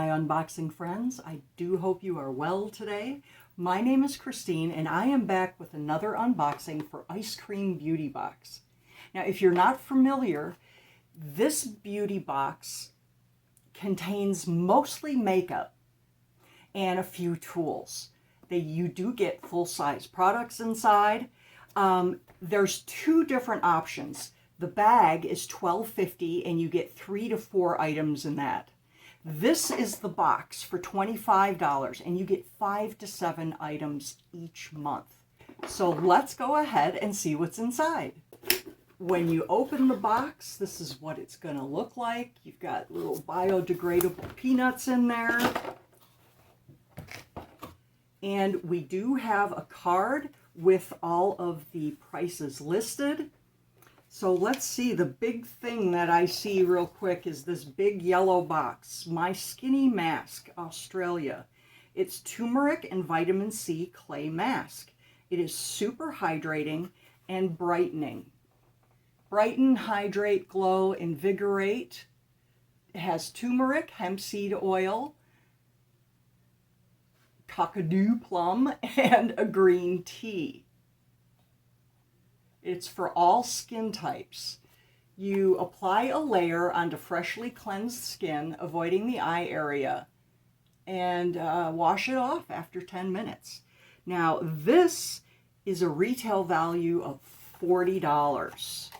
my unboxing friends. I do hope you are well today. My name is Christine and I am back with another unboxing for Eyescream Beauty Box. Now, if you're not familiar, this beauty box contains mostly makeup and a few tools. You do get full-size products inside. There's two different options. The bag is $12.50 and you get 3 to 4 items in that. This is the box for $25 and you get 5 to 7 items each month. So let's go ahead and see what's inside. When you open the box, this is what it's going to look like. You've got little biodegradable peanuts in there. And we do have a card with all of the prices listed. So let's see, the big thing that I see real quick is this big yellow box, My Skinny Mask, Australia. It's turmeric and vitamin C clay mask. It is super hydrating and brightening. Brighten, hydrate, glow, invigorate. It has turmeric, hemp seed oil, cockadoo plum, and a green tea. It's for all skin types. You apply a layer onto freshly cleansed skin, avoiding the eye area, and wash it off after 10 minutes. Now, this is a retail value of $40.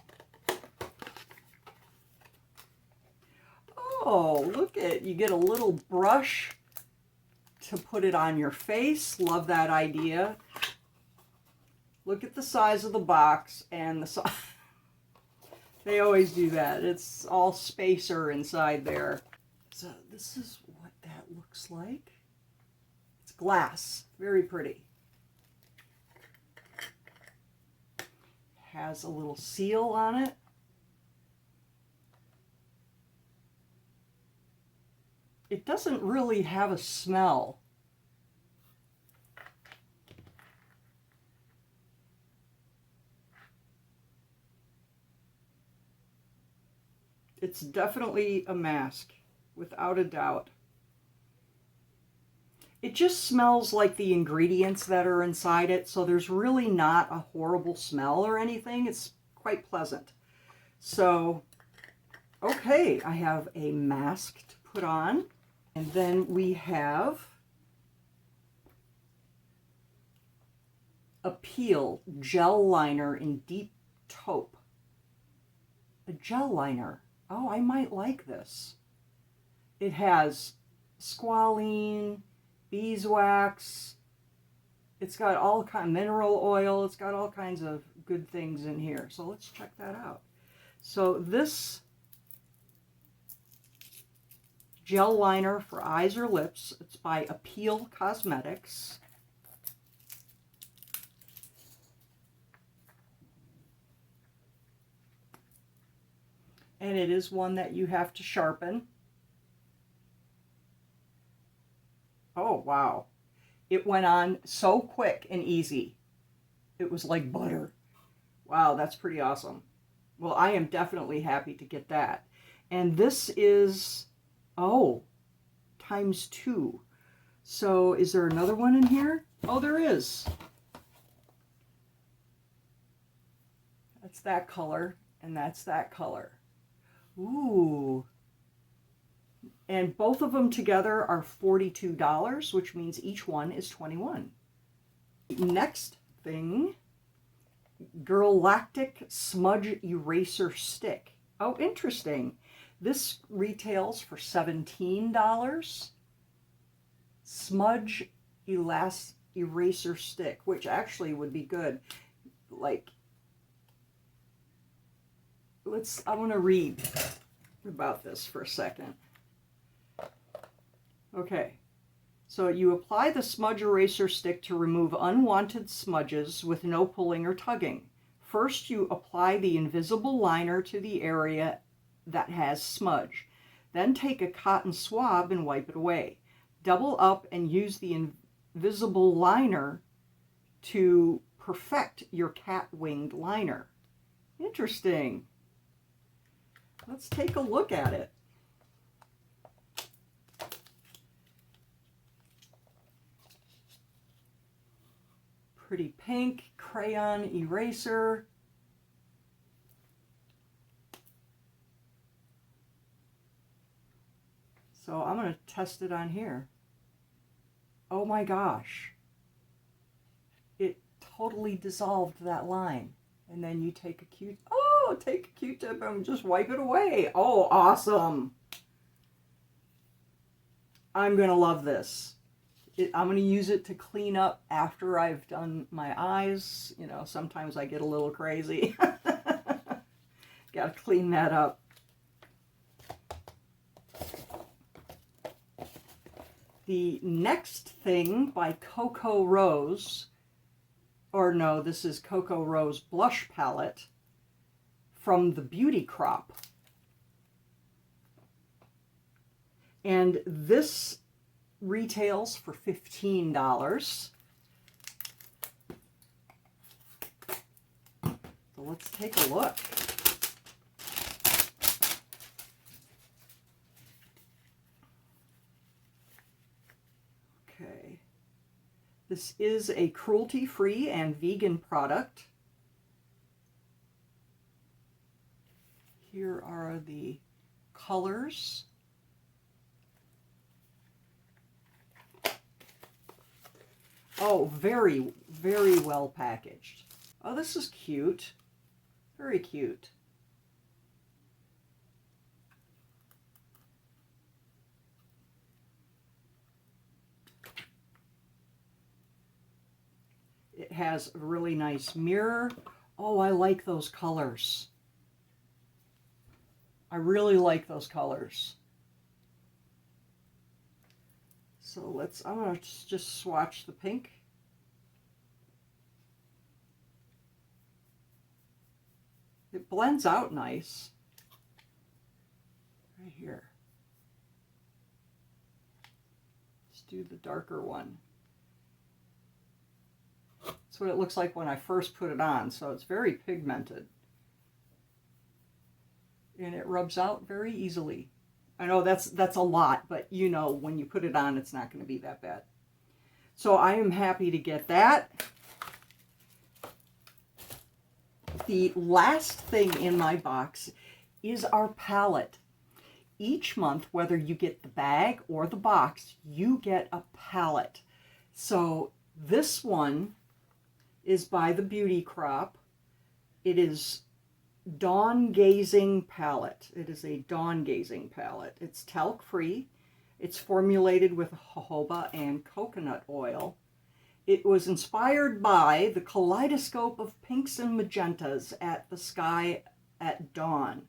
Oh, look at, you get a little brush to put it on your face. Love that idea. Look at the size of the box and the size. They always do that. It's all spacer inside there. So this is what that looks like. It's glass. Very pretty. Has a little seal on it. It doesn't really have a smell. It's definitely a mask, without a doubt. It just smells like the ingredients that are inside it, so there's really not a horrible smell or anything. It's quite pleasant. So, okay, I have a mask to put on. And then we have a Peel gel liner in deep taupe. A gel liner. Oh, I might like this. It has squalene, beeswax. It's got all kind of mineral oil. It's got all kinds of good things in here. So let's check that out. So this gel liner for eyes or lips, it's by Peel Cosmetics. And it is one that you have to sharpen. Oh, wow. It went on so quick and easy. It was like butter. Wow, that's pretty awesome. Well, I am definitely happy to get that. And this is, oh, ×2. So is there another one in here? Oh, there is. That's that color, and that's that color. Ooh. And both of them together are $42, which means each one is $21. Next thing, Galactic Smudge Eraser Stick. Oh, interesting. This retails for $17. Smudge Eraser Stick, which actually would be good. Like, I want to read about this for a second. Okay, so you apply the smudge eraser stick to remove unwanted smudges with no pulling or tugging. First, you apply the invisible liner to the area that has smudge. Then take a cotton swab and wipe it away. Double up and use the invisible liner to perfect your cat-winged liner. Interesting. Let's take a look at it. pretty pink crayon eraser. So I'm going to test it on here. Oh my gosh. It totally dissolved that line. And then you take a Q-tip and just wipe it away. Oh, awesome. I'm going to love this. I'm going to use it to clean up after I've done my eyes. You know, sometimes I get a little crazy. Got to clean that up. The next thing by Coco Rose, or no, this is Coco Rose Blush Palette from the Beauty Crop. And this retails for $15. So let's take a look. Okay. This is a cruelty-free and vegan product. Here are the colors. Oh, very, very well packaged. Oh, this is cute. Very cute. It has a really nice mirror. Oh, I like those colors. I really like those colors. So I'm going to just swatch the pink. It blends out nice. Right here. Let's do the darker one. That's what it looks like when I first put it on, so it's very pigmented. And it rubs out very easily. I know that's a lot, but you know, when you put it on, it's not going to be that bad. So I am happy to get that. The last thing in my box is our palette. Each month, whether you get the bag or the box, you get a palette. So this one is by the Beauty Crop. It is Dawn Gazing Palette. It is a Dawn Gazing palette. It's talc free. It's formulated with jojoba and coconut oil. It was inspired by the kaleidoscope of pinks and magentas at the sky at dawn.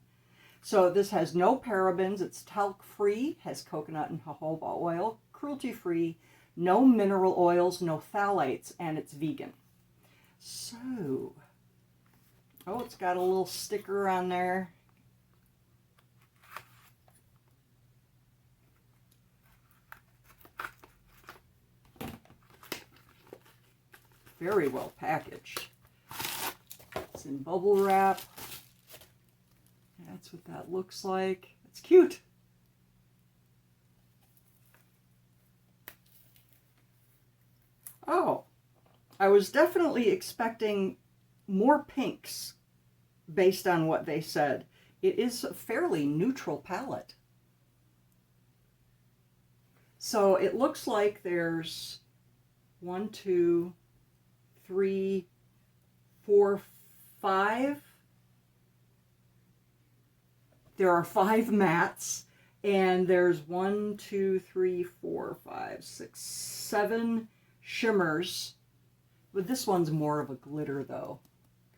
So this has no parabens. It's talc free, has coconut and jojoba oil, cruelty free, no mineral oils, no phthalates, and it's vegan. So, oh, it's got a little sticker on there. Very well packaged. It's in bubble wrap. That's what that looks like. It's cute. Oh, I was definitely expecting more pinks based on what they said. It is a fairly neutral palette. So it looks like there's 1, 2, 3, 4, 5. There are 5 mattes, and there's 1, 2, 3, 4, 5, 6, 7 shimmers. But this one's more of a glitter though,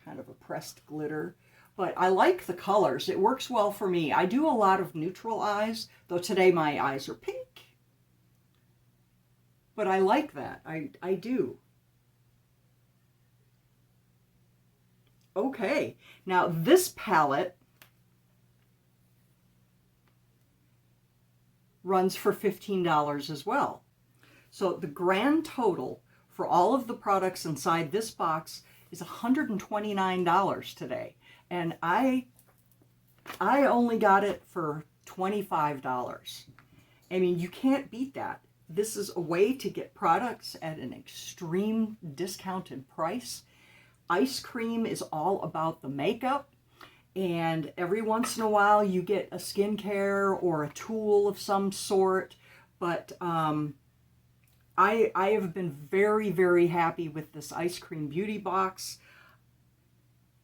kind of a pressed glitter. But I like the colors. It works well for me. I do a lot of neutral eyes, though today my eyes are pink. But I like that. I do. Okay, now this palette runs for $15 as well. So the grand total for all of the products inside this box is $129 today. And I only got it for $25. I mean, you can't beat that. This is a way to get products at an extreme discounted price. Ice Cream is all about the makeup, and every once in a while you get a skincare or a tool of some sort, but I have been very, very happy with this Ice Cream Beauty Box.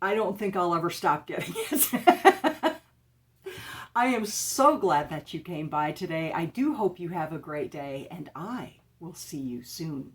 I don't think I'll ever stop getting it. I am so glad that you came by today. I do hope you have a great day, and I will see you soon.